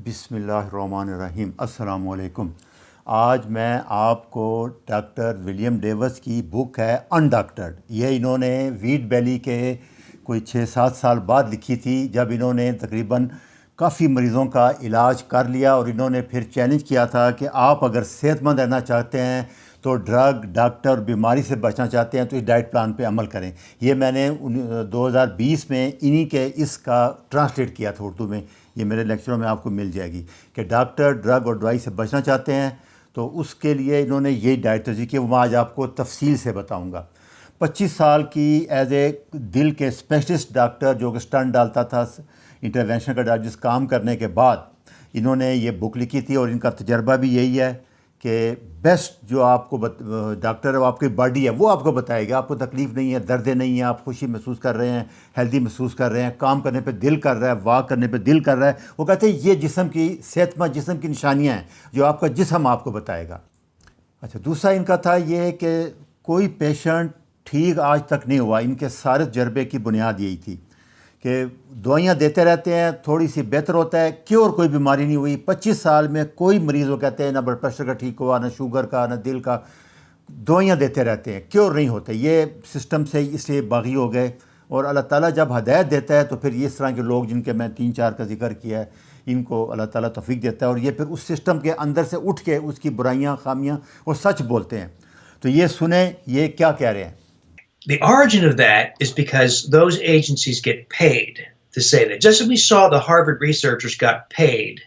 بسم اللہ الرحمن الرحیم۔ السلام علیکم۔ آج میں آپ کو ڈاکٹر ولیم ڈیوس کی بک ہے انڈاکٹرڈ، یہ انہوں نے ویٹ بیلی کے کوئی 6-7 سال بعد لکھی تھی، جب انہوں نے تقریباً کافی مریضوں کا علاج کر لیا، اور انہوں نے پھر چیلنج کیا تھا کہ آپ اگر صحت مند رہنا چاہتے ہیں تو ڈرگ، ڈاکٹر، بیماری سے بچنا چاہتے ہیں تو اس ڈائٹ پلان پہ عمل کریں۔ یہ میں نے 2020 میں انہی کے اس کا ٹرانسلیٹ کیا تھا اردو میں، یہ میرے لیکچروں میں آپ کو مل جائے گی کہ ڈاکٹر، ڈرگ اور دوائی سے بچنا چاہتے ہیں تو اس کے لیے انہوں نے یہی ڈائٹ تجویز کی، وہ میں آج آپ کو تفصیل سے بتاؤں گا۔ 25 سال کی ایز اے دل کے اسپیشلسٹ ڈاکٹر جو کہ سٹنٹ ڈالتا تھا، انٹروینشن کا ڈاکٹر کام کرنے کے بعد انہوں نے یہ بک لکھی تھی، اور ان کا تجربہ بھی یہی ہے کہ بیسٹ جو آپ کو ڈاکٹر ہے وہ آپ کی باڈی ہے، وہ آپ کو بتائے گا۔ آپ کو تکلیف نہیں ہے، درد نہیں ہے، آپ خوشی محسوس کر رہے ہیں، ہیلدی محسوس کر رہے ہیں، کام کرنے پہ دل کر رہا ہے، واک کرنے پہ دل کر رہا ہے، وہ کہتے ہیں یہ جسم کی صحت مند جسم کی نشانیاں ہیں جو آپ کا جسم آپ کو بتائے گا۔ اچھا، دوسرا ان کا تھا یہ کہ کوئی پیشنٹ ٹھیک آج تک نہیں ہوا، ان کے سارے تجربے کی بنیاد یہی تھی کہ دوائیاں دیتے رہتے ہیں، تھوڑی سی بہتر ہوتا ہے، کیور کوئی بیماری نہیں ہوئی۔ 25 سال میں کوئی مریض وہ کہتے ہیں نہ بلڈ پریشر کا ٹھیک ہوا، نہ شوگر کا، نہ دل کا، دوائیاں دیتے رہتے ہیں، کیور نہیں ہوتے۔ یہ سسٹم سے اس لیے باغی ہو گئے، اور اللہ تعالیٰ جب ہدایت دیتا ہے تو پھر اس طرح کے لوگ جن کے میں 3-4 کا ذکر کیا ہے، ان کو اللہ تعالیٰ توفیق دیتا ہے، اور یہ پھر اس سسٹم کے اندر سے اٹھ کے اس کی برائیاں، خامیاں اور سچ بولتے ہیں۔ تو یہ سنیں یہ کیا کہہ رہے ہیں۔ The origin of that is because those agencies get paid to say that. Just as we saw the Harvard researchers got paid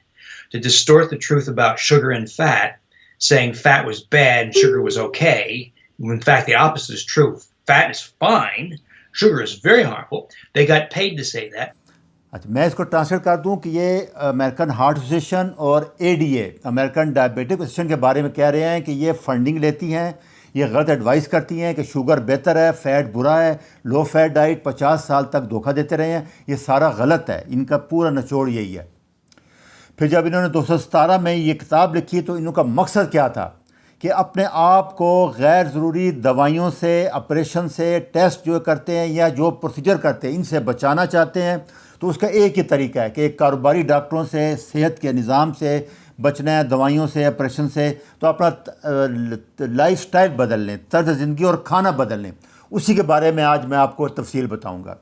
to distort the truth about sugar and fat, saying fat was bad and sugar was okay, when in fact the opposite is true. Fat is fine, sugar is very harmful. They got paid to say that. اچھا، میں اس کو translate کر دوں کہ یہ American heart association اور ADA American diabetic association کے بارے میں کہہ رہے ہیں کہ یہ فنڈنگ لیتی ہیں، یہ غلط ایڈوائس کرتی ہیں کہ شوگر بہتر ہے، فیٹ برا ہے، لو فیٹ ڈائٹ 50 سال تک دھوکہ دیتے رہے ہیں، یہ سارا غلط ہے۔ ان کا پورا نچوڑ یہی ہے۔ پھر جب انہوں نے 2017 میں یہ کتاب لکھی تو انہوں کا مقصد کیا تھا کہ اپنے آپ کو غیر ضروری دوائیوں سے، آپریشن سے، ٹیسٹ جو کرتے ہیں یا جو پروسیجر کرتے ہیں ان سے بچانا چاہتے ہیں، تو اس کا ایک ہی طریقہ ہے کہ ایک کاروباری ڈاکٹروں سے، صحت کے نظام سے بچنا ہے، دوائیوں سے، آپریشن سے، تو اپنا لائف سٹائل بدل لیں، طرز زندگی اور کھانا بدل لیں۔ اسی کے بارے میں آج میں آپ کو تفصیل بتاؤں گا۔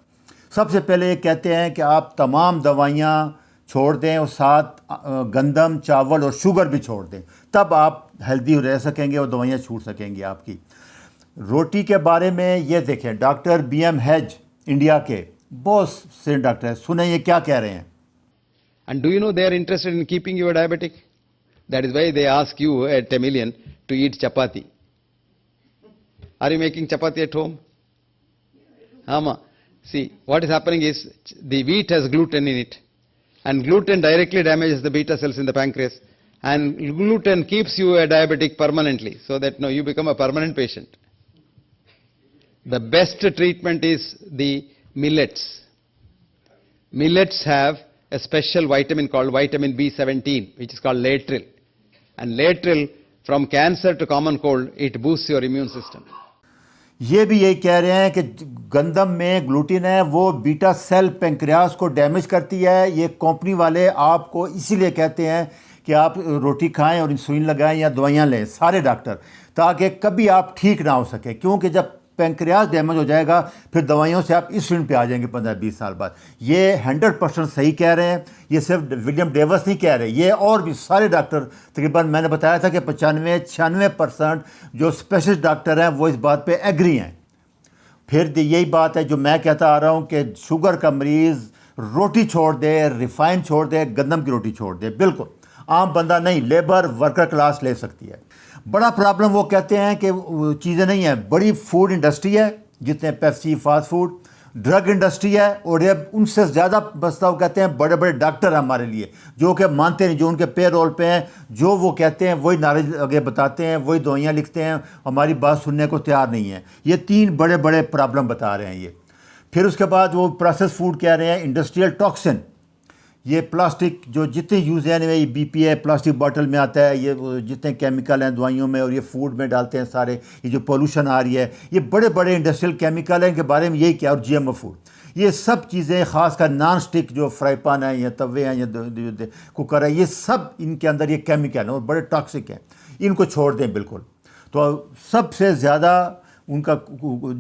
سب سے پہلے یہ کہتے ہیں کہ آپ تمام دوائیاں چھوڑ دیں، اور ساتھ گندم، چاول اور شوگر بھی چھوڑ دیں، تب آپ ہیلدی رہ سکیں گے اور دوائیاں چھوٹ سکیں گی آپ کی۔ روٹی کے بارے میں یہ دیکھیں، ڈاکٹر BM Hedge انڈیا کے بہت سے ڈاکٹر ہیں، سنیں یہ کیا کہہ رہے ہیں۔ And do you know they are interested in keeping you a diabetic? That is why they ask you at a million to eat chapati. Are you making chapati at home? Ama. See, what is happening is the wheat has gluten in it, and gluten directly damages the beta cells in the pancreas, and gluten keeps you a diabetic permanently, so that you become a permanent patient. The best treatment is the millets. Millets have a special vitamin called vitamin B17, which is called laetril. And laetril, from cancer to common cold, it boosts your immune system. یہ بھی یہی کہہ رہے ہیں کہ گندم میں guillotine ہے، وہ بیٹا سیل پینکریاس کو ڈیمیج کرتی ہے۔ یہ کمپنی والے آپ کو اسی لیے کہتے ہیں کہ آپ روٹی کھائیں اور انسولین لگائیں یا دوائیاں لیں، سارے ڈاکٹر، تاکہ کبھی آپ ٹھیک نہ ہو سکے، کیونکہ جب پینکریاس ڈیمیج ہو جائے گا پھر دوائیوں سے آپ انسولین پہ آ جائیں گے 15-20 سال بعد۔ یہ 100% صحیح کہہ رہے ہیں۔ یہ صرف ولیم ڈیوس نہیں کہہ رہے، یہ اور بھی سارے ڈاکٹر، تقریباً میں نے بتایا تھا کہ 95-96% جو اسپیشلسٹ ڈاکٹر ہیں وہ اس بات پہ ایگری ہیں۔ پھر یہی بات ہے جو میں کہتا آ رہا ہوں کہ شوگر کا مریض روٹی چھوڑ دے، ریفائن چھوڑ دے، گندم کی روٹی چھوڑ دے، بالکل عام بندہ نہیں، لیبر ورکر کلاس لے سکتی ہے۔ بڑا پرابلم وہ کہتے ہیں کہ چیزیں نہیں ہیں، بڑی فوڈ انڈسٹری ہے، جتنے Pepsi, fast food, drug industry ہے، اور یہ ان سے زیادہ بستا وہ کہتے ہیں بڑے بڑے ڈاکٹر ہیں ہمارے لیے، جو کہ مانتے نہیں، جو ان کے پے رول پہ ہیں، جو وہ کہتے ہیں وہی نالج آگے بتاتے ہیں، وہی دوائیاں لکھتے ہیں، ہماری بات سننے کو تیار نہیں ہے۔ یہ 3 بڑے بڑے پرابلم بتا رہے ہیں یہ۔ پھر اس کے بعد وہ پروسیس فوڈ کہہ رہے ہیں، انڈسٹریل ٹاکسن، یہ پلاسٹک جو جتنے یوز ہیں، یہ BPA پلاسٹک باٹل میں آتا ہے، یہ جتنے کیمیکل ہیں دوائیوں میں اور یہ فوڈ میں ڈالتے ہیں سارے، یہ جو پولوشن آ رہی ہے، یہ بڑے بڑے انڈسٹریل کیمیکل ہیں، ان کے بارے میں یہی کیا، اور GMO فوڈ، یہ سب چیزیں خاص کر نان سٹک جو فرائی پان ہیں یا توے ہیں یا کوکر ہے، یہ سب ان کے اندر یہ کیمیکل ہیں اور بڑے ٹاکسک ہیں، ان کو چھوڑ دیں بالکل. تو سب سے زیادہ ان کا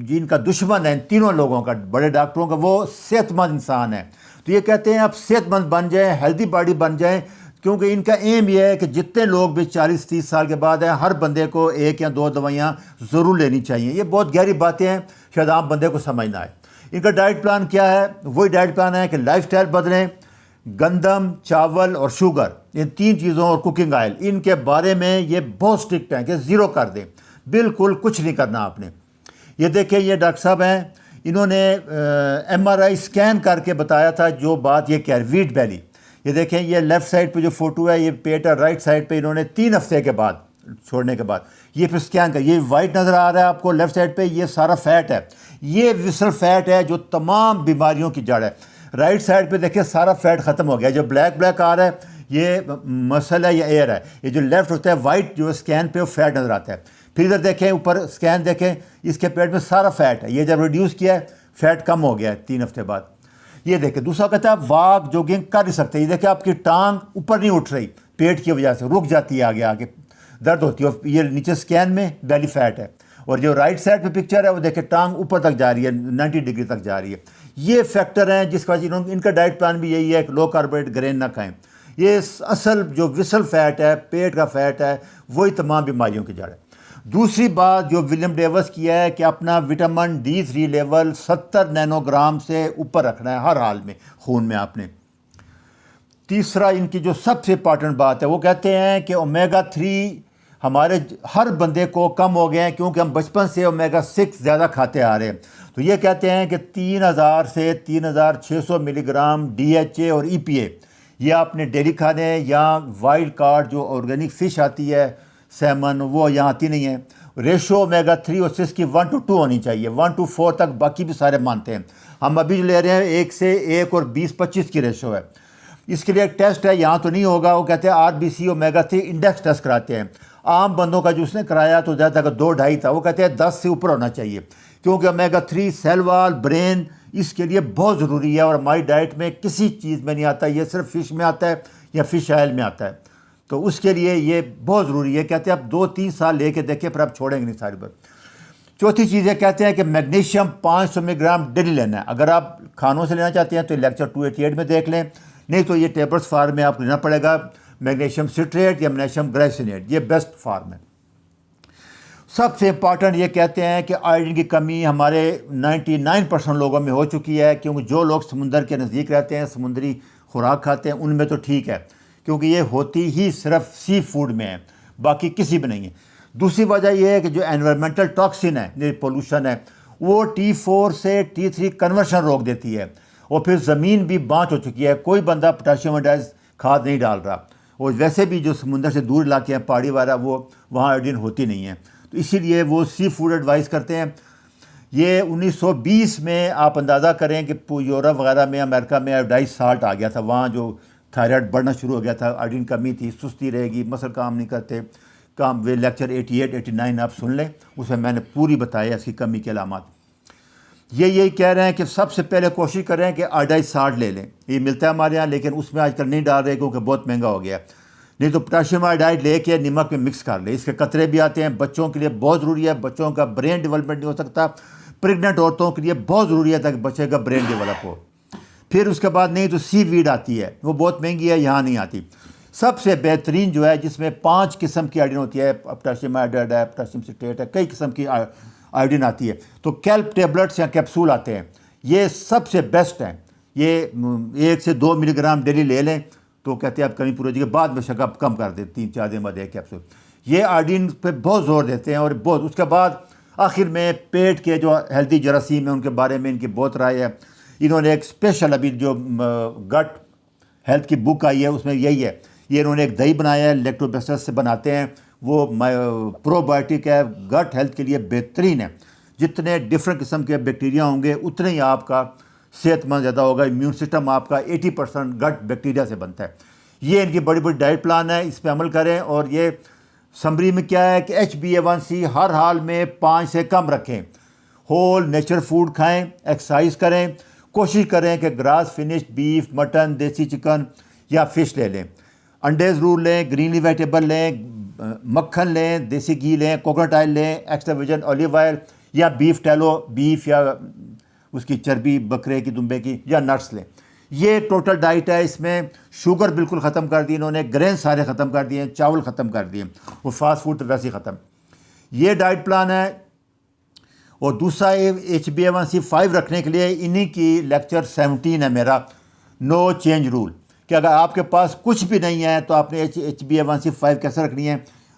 جن کا دشمن ہے ان تینوں لوگوں کا، بڑے ڈاکٹروں کا، وہ صحت مند انسان ہے. تو یہ کہتے ہیں آپ صحت مند بن جائیں، ہیلدی باڈی بن جائیں، کیونکہ ان کا ایم یہ ہے کہ جتنے لوگ بھی 40-30 سال کے بعد ہیں، ہر بندے کو 1 یا 2 دوائیاں ضرور لینی چاہیے. یہ بہت گہری باتیں ہیں، شاید عام بندے کو سمجھ نہ آئے. ان کا ڈائٹ پلان کیا ہے؟ وہی ڈائٹ پلان ہے کہ لائف سٹائل بدلیں، گندم، چاول اور شوگر، ان 3 چیزوں اور کوکنگ آئل، ان کے بارے میں یہ بہت اسٹرکٹ ہیں کہ زیرو کر دیں، بالکل کچھ نہیں کرنا آپ نے. یہ دیکھیں، یہ ڈاکٹر صاحب ہیں، انہوں نے MRI اسکین کر کے بتایا تھا جو بات یہ کہہ رہے، ویٹ بیلی. یہ دیکھیں، یہ لیفٹ سائڈ پہ جو فوٹو ہے یہ پیٹ ہے، رائٹ سائڈ پہ انہوں نے 3 ہفتے کے بعد چھوڑنے کے بعد یہ پھر اسکین کر، یہ وائٹ نظر آ رہا ہے آپ کو لیفٹ سائڈ پہ، یہ سارا فیٹ ہے، یہ وسرل فیٹ ہے جو تمام بیماریوں کی جڑ ہے. رائٹ سائڈ پہ دیکھیں سارا فیٹ ختم ہو گیا، جو بلیک آ رہا ہے یہ مسل ہے یا ایئر ہے، یہ جو لیفٹ ہوتا ہے وائٹ جو اسکین پہ وہ فیٹ نظر آتا ہے. پھر ادھر دیکھیں اوپر اسکین دیکھیں، اس کے پیٹ میں سارا فیٹ ہے، یہ جب ریڈیوس کیا ہے فیٹ کم ہو گیا ہے 3 ہفتے بعد. یہ دیکھیں دوسرا کہتا ہے واک جوگنگ کر نہیں سکتے، یہ دیکھیں آپ کی ٹانگ اوپر نہیں اٹھ رہی پیٹ کی وجہ سے، رک جاتی ہے، آگے درد ہوتی ہے، اور یہ نیچے اسکین میں بیلی فیٹ ہے. اور جو رائٹ سائڈ پہ پکچر ہے وہ دیکھیں ٹانگ اوپر تک جا رہی ہے، 90 ڈگری تک جا رہی ہے. یہ فیکٹر ہیں جس کا وجہ ان کا ڈائٹ پلان بھی یہی ہے کہ لو کاربوہائیڈریٹ گرین نہ کھائیں. یہ اصل جو وسل فیٹ ہے، پیٹ کا فیٹ ہے، وہی تمام بیماریوں کی جڑ ہے. دوسری بات جو ولیم ڈیوس کیا ہے کہ اپنا vitamin D3 level 70 Nano gram سے اوپر رکھنا ہے ہر حال میں خون میں آپ نے. تیسرا ان کی جو سب سے امپارٹنٹ بات ہے، وہ کہتے ہیں کہ اومیگا 3 ہمارے ہر بندے کو کم ہو گئے ہیں کیونکہ ہم بچپن سے اومیگا 6 زیادہ کھاتے آ رہے ہیں. تو یہ کہتے ہیں کہ 3000 سے 3600 ملی گرام DHA اور EPA یہ آپ نے ڈیلی کھانے ہیں، یا وائلڈ کارڈ جو آرگینک فش آتی ہے سیمن وہ یہاں آتی نہیں ہے. ریشو اومیگا 3 اور 6 کی 1:2 ہونی چاہیے، 1:4 تک باقی بھی سارے مانتے ہیں. ہم ابھی جو لے رہے ہیں 1 سے 1 اور 20-25 کی ریشو ہے. اس کے لیے ایک ٹیسٹ ہے، یہاں تو نہیں ہوگا، وہ کہتے ہیں RBC اومیگا 3 انڈیکس ٹیسٹ کراتے ہیں. عام بندوں کا جو اس نے کرایا تو زیادہ تر 2-2.5 تھا، وہ کہتے ہیں 10 سے اوپر ہونا چاہیے، کیونکہ اومیگا 3 سیل وال، برین، اس کے لیے بہت ضروری ہے، اور ہماری ڈائٹ میں کسی چیز میں نہیں آتا، یہ صرف فش میں آتا ہے یا فش آئل میں آتا ہے. تو اس کے لیے یہ بہت ضروری ہے. کہتے ہیں آپ 2-3 سال لے کے دیکھیں پھر آپ چھوڑیں گے نہیں ساری بات. چوتھی چیز یہ کہتے ہیں کہ میگنیشیم 500 ملی گرام ڈیلی لینا ہے. اگر آپ کھانوں سے لینا چاہتے ہیں تو لیکچر 288 میں دیکھ لیں، نہیں تو یہ ٹیبلٹس فارم میں آپ کو لینا پڑے گا، میگنیشیم سٹریٹ یا میگنیشیم گلائسینیٹ، یہ بیسٹ فارم ہے. سب سے امپارٹنٹ یہ کہتے ہیں کہ آئرن کی کمی ہمارے 99% لوگوں میں ہو چکی ہے، کیونکہ جو لوگ سمندر کے نزدیک رہتے ہیں، سمندری خوراک کھاتے ہیں، ان میں تو ٹھیک ہے، کیونکہ یہ ہوتی ہی صرف سی فوڈ میں ہے، باقی کسی میں نہیں ہے. دوسری وجہ یہ ہے کہ جو انوائرمنٹل ٹاکسن ہے، جو پولوشن ہے، وہ T4 سے T3 کنورشن روک دیتی ہے، اور پھر زمین بھی بانچ ہو چکی ہے، کوئی بندہ پوٹاشیم آئوڈائز کھاد نہیں ڈال رہا. اور ویسے بھی جو سمندر سے دور علاقے ہیں پہاڑی وغیرہ، وہ وہاں آئوڈین ہوتی نہیں ہے، تو اسی لیے وہ سی فوڈ ایڈوائز کرتے ہیں. یہ 1920 میں آپ اندازہ کریں کہ یورپ وغیرہ میں، امریکہ میں آئوڈائز سالٹ آ گیا تھا، وہاں جو تھائرائڈ بڑھنا شروع ہو گیا تھا، آئوڈین کمی تھی، سستی رہے گی، مسل کام نہیں کرتے، کام. وہ لیکچر 88-89 آپ سن لیں، اس میں میں نے پوری بتایا اس کی کمی کے علامات. یہی کہہ رہے ہیں کہ سب سے پہلے کوشش کریں کہ آئوڈائز سالٹ لے لیں، یہ ملتا ہے ہمارے یہاں، لیکن اس میں آج کل نہیں ڈال رہے کیونکہ بہت مہنگا ہو گیا. نہیں تو پوٹاشیم آئوڈائڈ لے کے نمک میں مکس کر لیں. اس کے قطرے بھی آتے ہیں، بچوں کے لیے بہت ضروری ہے، بچوں کا برین ڈیولپمنٹ نہیں ہو سکتا، پریگننٹ عورتوں کے لیے بہت ضروری ہے تاکہ بچے کا برین ڈیولپ ہو. پھر اس کے بعد نہیں تو سی ویڈ آتی ہے، وہ بہت مہنگی ہے، یہاں نہیں آتی. سب سے بہترین جو ہے جس میں 5 قسم کی آئوڈین ہوتی ہے، پوٹاشیم آئوڈائڈ ہے، پوٹاشیم سٹریٹ ہے، کئی قسم کی آئوڈین آتی ہے، تو کیلپ ٹیبلٹس یا کیپسول آتے ہیں، یہ سب سے بیسٹ ہیں. یہ 1 سے 2 ملی گرام ڈیلی لے لیں تو کہتے ہیں آپ کمی پوری ہو جائے گی، بعد میں شک کم کر دیں 3-4 دن بعد ایک کیپسول. یہ آئوڈین پہ بہت زور دیتے ہیں، اور بہت. اس کے بعد آخر میں پیٹ کے جو ہیلدی جراثیم ہیں ان کے بارے میں ان کی بہت رائے ہے. انہوں نے ایک اسپیشل ابھی جو گٹ ہیلتھ کی بک آئی ہے اس میں یہی ہے، یہ انہوں نے ایک دہی بنایا ہے، لیکٹوبیسلس سے بناتے ہیں، وہ پرو بایوٹک ہے، گٹ ہیلتھ کے لیے بہترین ہے. جتنے ڈفرینٹ قسم کے بیکٹیریا ہوں گے اتنے ہی آپ کا صحت مند زیادہ ہوگا. امیون سسٹم آپ کا 80% گٹ بیکٹیریا سے بنتا ہے. یہ ان کی بڑی بڑی ڈائٹ پلان ہے، اس پہ عمل کریں. اور یہ سمری میں کیا ہے کہ HbA1c ہر حال میں 5 سے کم رکھیں، ہول نیچرل فوڈ کھائیں، ایکسرسائز کریں، کوشش کریں کہ گراس فنشڈ بیف، مٹن، دیسی چکن یا فش لے لیں، انڈے ضرور لیں، گرین لیف ویجیٹیبل لیں، مکھن لیں، دیسی گھی لیں، کوکونٹ آئل لیں، ایکسٹرا ورجن اولیو آئل یا بیف ٹیلو، بیف یا اس کی چربی بکرے کی، دمبے کی، یا نٹس لیں۔ یہ ٹوٹل ڈائٹ ہے۔ اس میں شوگر بالکل ختم کر دی انہوں نے، گرین سارے ختم کر دیے، چاول ختم کر دیے، وہ فاسٹ فوڈ تو ویسے ہی ختم۔ یہ ڈائٹ پلان ہے۔ اور دوسرا HbA1c5 رکھنے کے لیے انہی کی لیکچر 17 ہے میرا، نو چینج رول، کہ اگر آپ کے پاس کچھ بھی نہیں ہے تو آپ نے HbA1c5 کیسے رکھنی ہے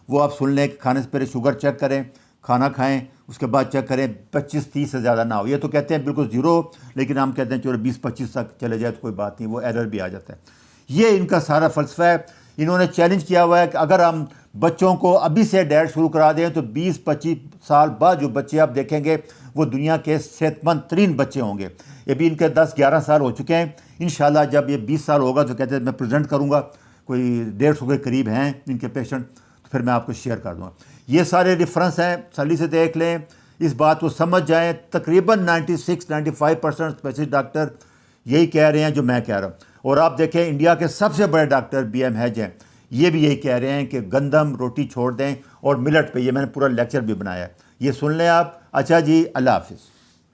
وہ آپ سن لیں۔ کھانے سے پہلے شوگر چیک کریں، کھانا کھائیں، اس کے بعد چیک کریں 25-30 سے زیادہ نہ ہو۔ یہ تو کہتے ہیں بالکل زیرو، لیکن ہم کہتے ہیں چلو 20-25 تک چلے جائے تو کوئی بات نہیں، وہ ایرر بھی آ جاتا ہے۔ یہ ان کا سارا فلسفہ ہے۔ انہوں نے چیلنج کیا ہوا ہے کہ اگر ہم بچوں کو ابھی سے ڈائٹ شروع کرا دیں تو 20-25 سال بعد جو بچے آپ دیکھیں گے وہ دنیا کے صحت مند ترین بچے ہوں گے۔ یہ بھی ان کے 10-11 سال ہو چکے ہیں۔ انشاءاللہ جب یہ 20 سال ہوگا تو کہتے ہیں میں پریزنٹ کروں گا، کوئی 150 کے قریب ہیں ان کے پیشنٹ، تو پھر میں آپ کو شیئر کر دوں گا۔ یہ سارے ریفرنس ہیں، سلی سے دیکھ لیں، اس بات کو سمجھ جائیں۔ تقریباً 96-95% اسپیشلسٹ ڈاکٹر یہی کہہ رہے ہیں جو میں کہہ رہا ہوں۔ اور آپ دیکھیں انڈیا کے سب سے بڑے ڈاکٹر BM ہیج ہیں، یہ بھی یہی کہہ رہے ہیں کہ گندم روٹی چھوڑ دیں اور ملٹ پہ، یہ میں نے پورا لیکچر بھی بنایا ہے، یہ سن لیں آپ۔ اچھا جی، اللہ حافظ۔